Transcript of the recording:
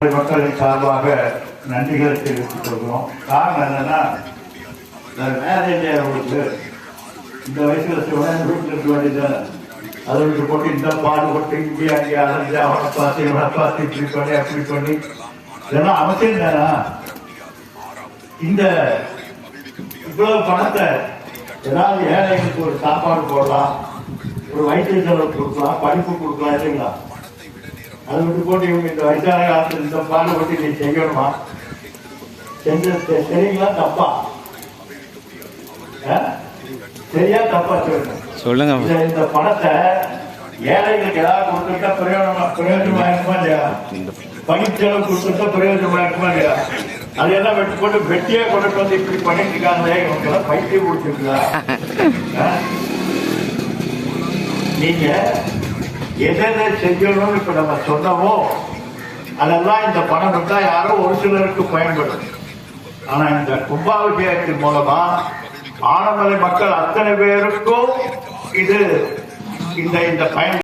மக்களின் சார்பாக நன்றிகள் தெரிவித்துக் கொள்கிறோம். காரணம் என்னன்னா, மேரேஜ் அவங்களுக்கு இந்த வயசுல வீட்டில் இருக்க வேண்டியது அதை விட்டு போட்டு இந்த பாடுபட்டு இங்கே அங்கே அலைஞ்சு அவனை பார்த்து இவனை பார்த்து இப்படி பண்ணி அப்படி பண்ணி இதெல்லாம் அவசியம் தானா? இந்த இவ்வளவு பணத்தை ஏதாவது ஏழைகளுக்கு ஒரு சாப்பாடு போடலாம், ஒரு வைத்திய செலவு கொடுக்கலாம், படிப்பு கொடுக்கலாம் இல்லைங்களா? அதை விட்டு போட்டு இவங்க இந்த வயசான காலத்தில் இந்த பாடுபட்டு நீ செய்யணுமா? சரிங்களா தப்பா? சரியா தப்பா சொல்லுங்க. இந்த பணத்தை ஏழைகளுக்கு ஏதாவது கொடுத்துட்டா பிரயோஜனமா இருக்குமா இல்லையா? படிப்பு செலவு கொடுத்துட்டா பிரயோஜனமா இருக்குமா இல்லையா? அதையெல்லாம் வெட்டி போட்டு வெட்டியே கொண்டுட்டு வந்து இப்படி பண்ணிட்டு இருக்காங்களே, இவங்க எல்லாம் பைத்தியம் கொடுத்துருக்கா? நீங்க எதை செய்யணும்னு இப்ப நம்ம சொன்னமோ அதெல்லாம் இந்த பணம் இருந்தா யாரோ ஒரு சிலருக்கு பயன்படும். ஆனா இந்த கும்பாபிஷேகத்தின் மூலமா ஆனமலை மக்கள் அத்தனை பேருக்கும் இது இந்த பயன்